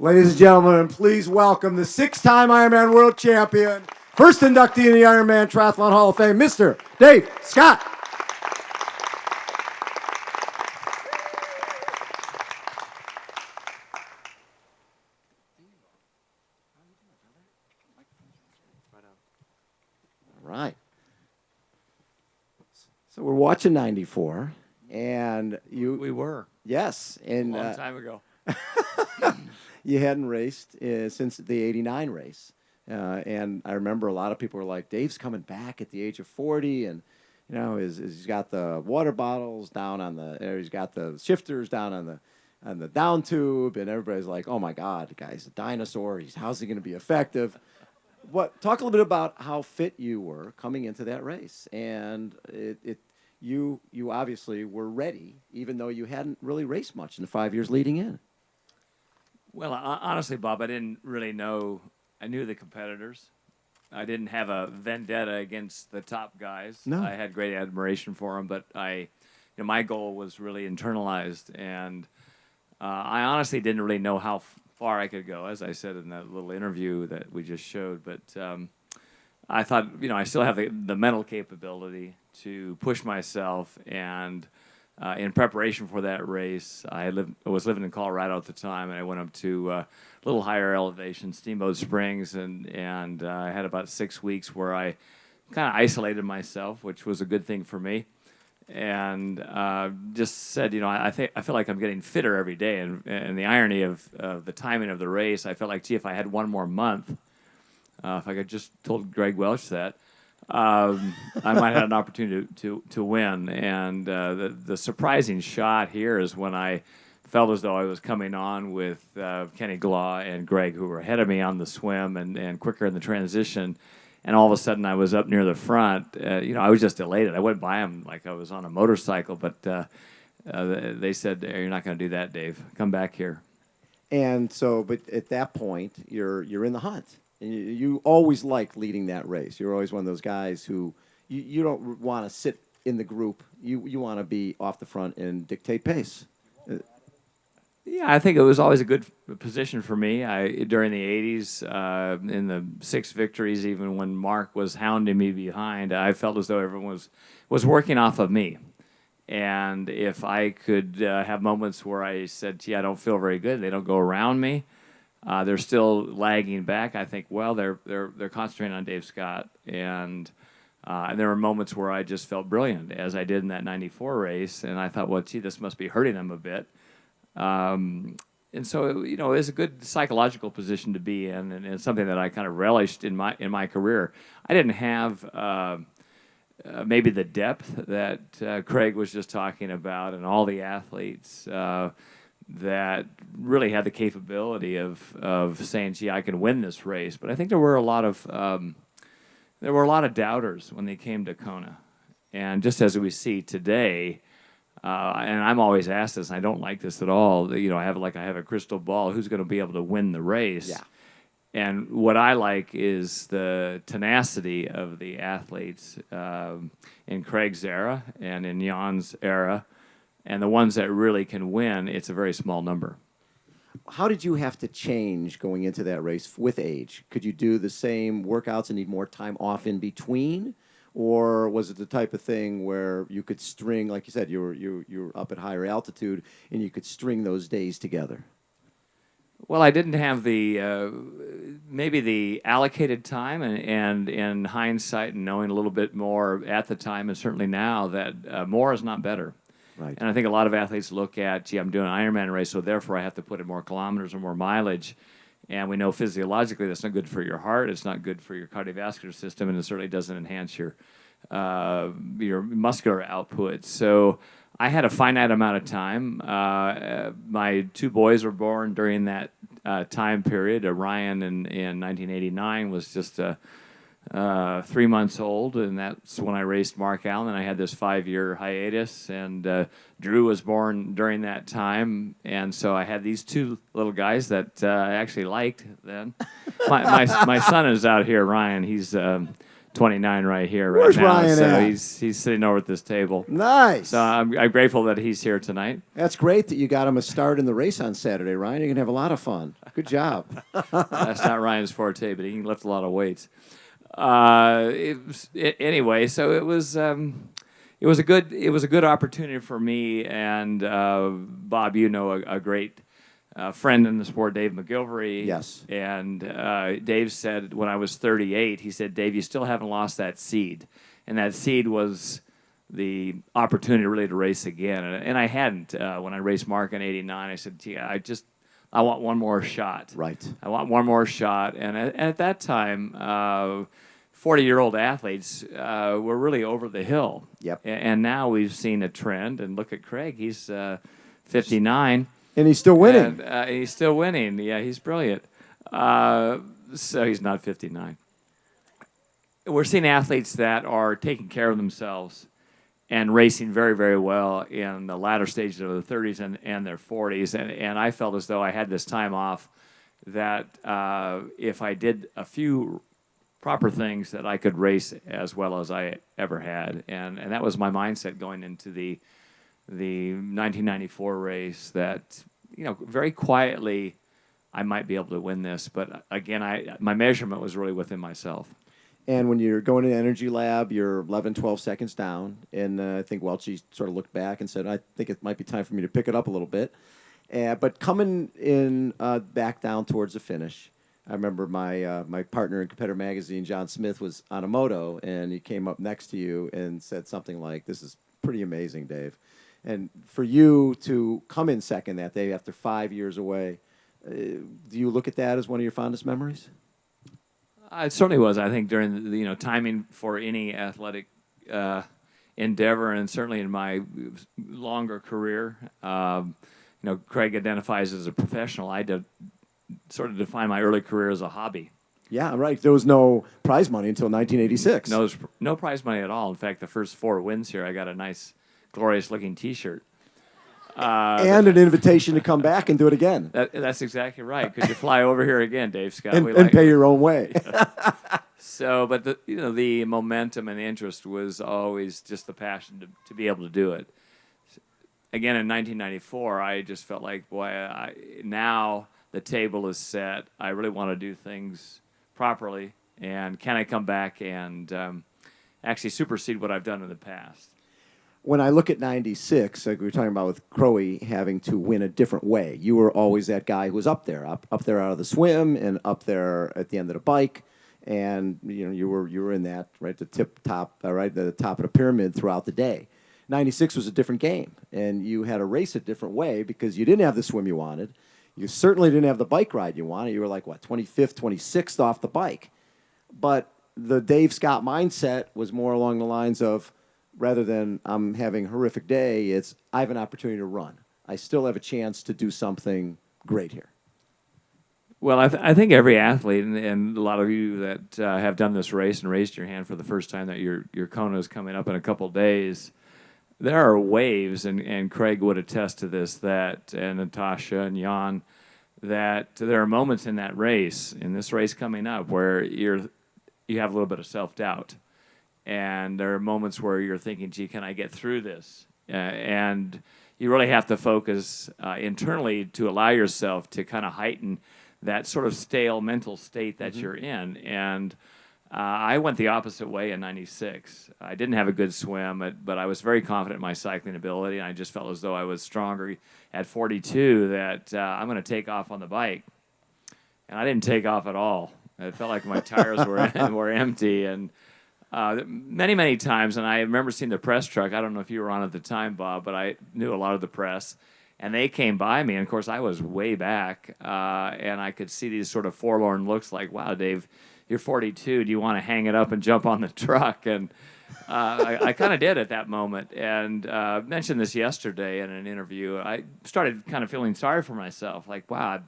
Ladies and gentlemen, please welcome the six-time Ironman world champion, first inductee in the Ironman Triathlon Hall of Fame, Mr. Dave Scott. All right. So we're watching 94, and We were. yes, A and long time ago. you hadn't raced since the 89 race. And I remember a lot of people were like, Dave's coming back at the age of 40, and he's got the water bottles down on he's got the shifters down on the down tube, and everybody's like, oh my God, the guy's a dinosaur. How's he going to be effective? Talk a little bit about how fit you were coming into that race, and you obviously were ready, even though you hadn't really raced much in the 5 years leading in. Well, honestly, Bob, I didn't really know. I knew the competitors. I didn't have a vendetta against the top guys. No. I had great admiration for them, but my goal was really internalized, and I honestly didn't really know how far I could go, as I said in that little interview that we just showed. But I thought, I still have the mental capability to push myself, and in preparation for that race, I was living in Colorado at the time, and I went up to a little higher elevation, Steamboat Springs, and I had about 6 weeks where I kind of isolated myself, which was a good thing for me, and just said, I feel like I'm getting fitter every day, and the irony of the timing of the race, I felt like, gee, if I had one more month, if I could just told Greg Welch that, I might have an opportunity to win. And the surprising shot here is when I felt as though I was coming on with Kenny Glaw and Greg, who were ahead of me on the swim and quicker in the transition. And all of a sudden, I was up near the front. I was just elated. I went by them like I was on a motorcycle, but they said, "You're not going to do that, Dave. Come back here." And so, but at that point, you're in the hunt. And you always like leading that race. You're always one of those guys who you don't want to sit in the group. You want to be off the front and dictate pace. Yeah, I think it was always a good position for me. During the 80s, in the 6 victories, even when Mark was hounding me behind, I felt as though everyone was working off of me. And if I could have moments where I said, gee, I don't feel very good, they don't go around me, they're still lagging back, I think, well, they're concentrating on Dave Scott. And there were moments where I just felt brilliant, as I did in that 94 race. And I thought, well, gee, this must be hurting them a bit. And so, it was a good psychological position to be in, and it's something that I kind of relished in my career. I didn't have maybe the depth that Craig was just talking about, and all the athletes that really had the capability of saying, "Gee, I can win this race." But I think there were a lot of doubters when they came to Kona, and just as we see today. And I'm always asked this, and I don't like this at all. I have a crystal ball. Who's going to be able to win the race? Yeah. And what I like is the tenacity of the athletes in Craig's era and in Jan's era, and the ones that really can win. It's a very small number. How did you have to change going into that race with age? Could you do the same workouts and need more time off in between? Or was it the type of thing where you could string, like you said, you were up at higher altitude, and you could string those days together? Well, I didn't have maybe the allocated time, and in hindsight and knowing a little bit more at the time, and certainly now, that more is not better. Right. And I think a lot of athletes look at, gee, I'm doing an Ironman race, so therefore I have to put in more kilometers or more mileage. And we know physiologically that's not good for your heart, it's not good for your cardiovascular system, and it certainly doesn't enhance your muscular output. So I had a finite amount of time. My 2 boys were born during that time period. Ryan in 1989 was just 3 months old, and that's when I raced Mark Allen, and I had this 5-year hiatus, and Drew was born during that time, and so I had these 2 little guys that I actually liked then. My son is out here, Ryan. He's 29 right here, Where's right now. Ryan so at? he's sitting over at this table. Nice. So I'm grateful that he's here tonight. That's great that you got him a start in the race on Saturday, Ryan. You're going to have a lot of fun. Good job. That's not Ryan's forte, but he can lift a lot of weights. Anyway, so it was a good opportunity for me and Bob. You know, a great friend in the sport, Dave McGilvery. Yes. And Dave said when I was 38, he said, "Dave, you still haven't lost that seed," and that seed was the opportunity really to race again. And I hadn't when I raced Mark in '89. I said, "Gee, I want one more shot. Right. I want one more shot." And at that time, 40-year-old athletes were really over the hill. Yep. And now we've seen a trend. And look at Craig. He's 59. And he's still winning. And he's still winning. Yeah, he's brilliant. So he's not 59. We're seeing athletes that are taking care of themselves and racing very, very well in the latter stages of the 30s and their 40s. And I felt as though I had this time off that if I did a few proper things that I could race as well as I ever had. And that was my mindset going into the 1994 race that, very quietly I might be able to win this. But again, my measurement was really within myself. And when you're going to the energy lab, you're 11, 12 seconds down. And I think Welchie sort of looked back and said, I think it might be time for me to pick it up a little bit. But coming in back down towards the finish, I remember my partner in Competitor Magazine, John Smith, was on a moto, and he came up next to you and said something like, "This is pretty amazing, Dave." And for you to come in second that day after 5 years away, do you look at that as one of your fondest memories? It certainly was. I think during the timing for any athletic endeavor, and certainly in my longer career, Craig identifies as a professional. I did sort of define my early career as a hobby. Yeah, right. There was no prize money until 1986. No prize money at all. In fact, the first 4 wins here, I got a nice, glorious-looking T-shirt. And an invitation to come back and do it again. That's exactly right. Could you fly over here again, Dave Scott? And pay your own way. So, but the momentum and the interest was always just the passion to be able to do it. Again, in 1994, I just felt like, boy, now the table is set. I really want to do things properly, and can I come back and actually supersede what I've done in the past? When I look at 96, like we were talking about with Crowe having to win a different way, you were always that guy who was up there out of the swim and up there at the end of the bike, and you were in that right the top of the pyramid throughout the day. 96 was a different game, and you had to race a different way because you didn't have the swim you wanted. You certainly didn't have the bike ride you wanted. You were like, 25th, 26th off the bike. But the Dave Scott mindset was more along the lines of, rather than I'm having a horrific day, it's I have an opportunity to run. I still have a chance to do something great here. Well, I think every athlete, and a lot of you that have done this race and raised your hand for the first time that your Kona is coming up in a couple of days, there are waves, and Craig would attest to this, and Natasha and Jan, that there are moments in this race coming up, where you have a little bit of self-doubt. And there are moments where you're thinking, gee, can I get through this? And you really have to focus internally to allow yourself to kind of heighten that sort of stale mental state that you're in. And I went the opposite way in 96. I didn't have a good swim, but I was very confident in my cycling ability, and I just felt as though I was stronger at 42 that I'm going to take off on the bike. And I didn't take off at all. It felt like my tires were empty. And many, many times, and I remember seeing the press truck. I don't know if you were on at the time, Bob, but I knew a lot of the press. And they came by me, and of course I was way back, and I could see these sort of forlorn looks like, wow, Dave, you're 42. Do you want to hang it up and jump on the truck? And I kind of did at that moment. And mentioned this yesterday in an interview. I started kind of feeling sorry for myself. Like, wow,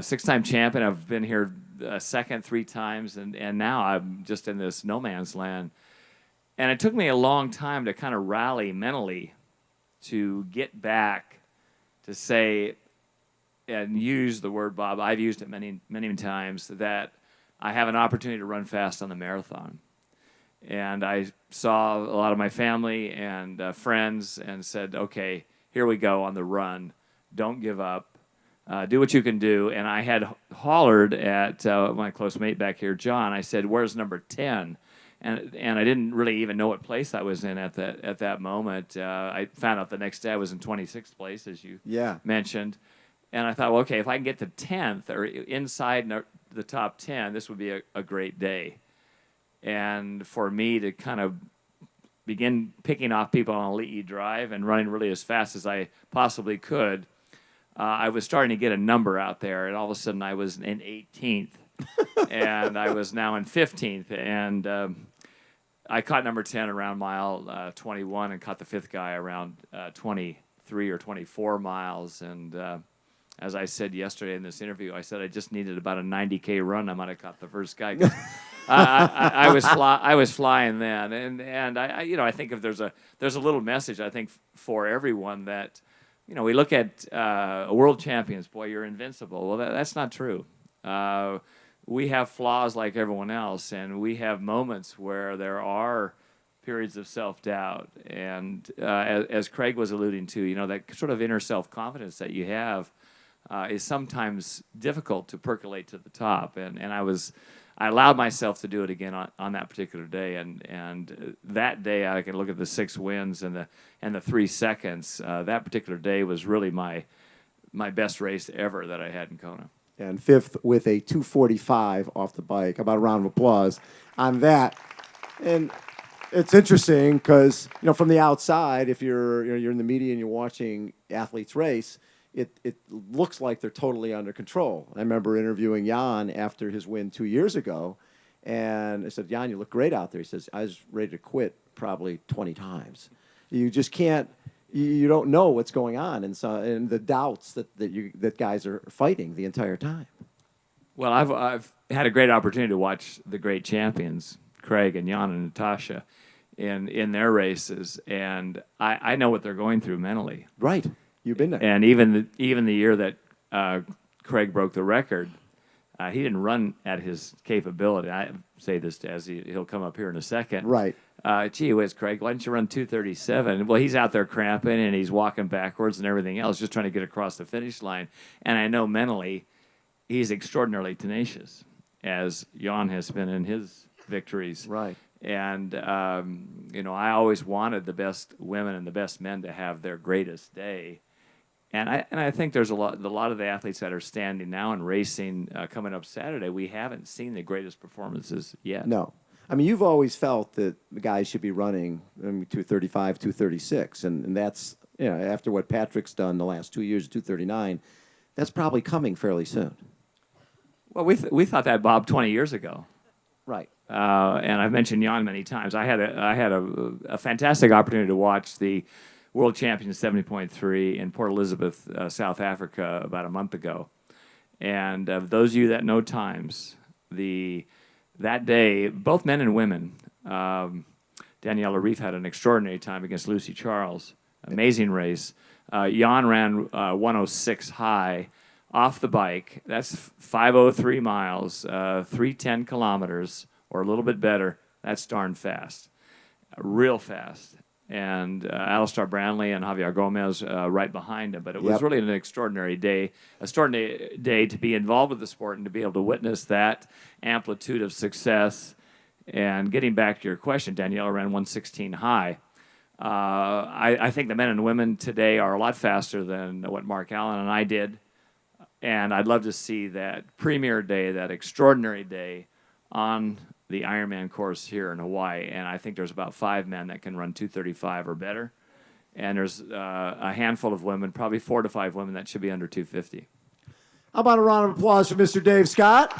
six-time champion. I've been here second 3 times, and now I'm just in this no man's land. And it took me a long time to kind of rally mentally to get back to say and use the word, Bob, I've used it many, many times, that I have an opportunity to run fast on the marathon. And I saw a lot of my family and friends and said, okay, here we go on the run. Don't give up. Do what you can do. And I had hollered at my close mate back here, John. I said, where's number 10? And I didn't really even know what place I was in at that moment. I found out the next day I was in 26th place, as you mentioned. And I thought, well, okay, if I can get to 10th or inside the top 10, this would be a great day. And for me to kind of begin picking off people on Ali'i Drive and running really as fast as I possibly could, I was starting to get a number out there, and all of a sudden I was in 18th, and I was now in 15th, and I caught number 10 around mile 21 and caught the fifth guy around 23 or 24 miles, and as I said yesterday in this interview, I said I just needed about a 90K run. I might have caught the first guy. I was flying then, and I think if there's a little message I think for everyone that we look at world champions, boy, you're invincible. Well, that's not true. We have flaws like everyone else, and we have moments where there are periods of self-doubt, and as Craig was alluding to, that sort of inner self-confidence that you have is sometimes difficult to percolate to the top, and I allowed myself to do it again on that particular day, and that day I can look at the 6 wins and the 3 seconds. That particular day was really my best race ever that I had in Kona. And 5th with a 2:45 off the bike. How about a round of applause on that? And it's interesting because from the outside, if you're in the media and you're watching athletes race, it looks like they're totally under control. I remember interviewing Jan after his win 2 years ago, and I said, Jan, you look great out there. He says, I was ready to quit probably 20 times. You just can't, you don't know what's going on, and the doubts that guys are fighting the entire time. Well, I've had a great opportunity to watch the great champions, Craig and Jan and Natasha, in their races, and I know what they're going through mentally. Right. You've been there. And even the year that Craig broke the record, he didn't run at his capability. I say this as he'll come up here in a second. Right. Gee whiz, Craig, why didn't you run 2:37? Well, he's out there cramping, and he's walking backwards and everything else, just trying to get across the finish line. And I know mentally he's extraordinarily tenacious, as Jan has been in his victories. Right. And, I always wanted the best women and the best men to have their greatest day. And I think there's a lot of the athletes that are standing now and racing coming up Saturday, we haven't seen the greatest performances yet. No. I mean, you've always felt that the guys should be running 2:35, 2:36, and that's, after what Patrick's done the last 2 years, 2:39, that's probably coming fairly soon. Well, we thought that, Bob, 20 years ago. Right. And I've mentioned Jan many times. I had a fantastic opportunity to watch the World Champions 70.3 in Port Elizabeth, South Africa, about a month ago. And of those of you that know times, that day, both men and women, Daniela Reef had an extraordinary time against Lucy Charles. Amazing race. Jan ran 106 high off the bike. That's 5:03 miles, 3:10 kilometers, or a little bit better. That's darn fast. Real fast. And Alistair Branley and Javier Gomez right behind him. But it was really an extraordinary day to be involved with the sport and to be able to witness that amplitude of success. And getting back to your question, Daniela ran 116 high. I think the men and women today are a lot faster than what Mark Allen and I did. And I'd love to see that premier day, that extraordinary day on the Ironman course here in Hawaii, and I think there's about 5 men that can run 2:35 or better, and there's a handful of women, probably 4 to 5 women that should be under 2:50. How about a round of applause for Mr. Dave Scott?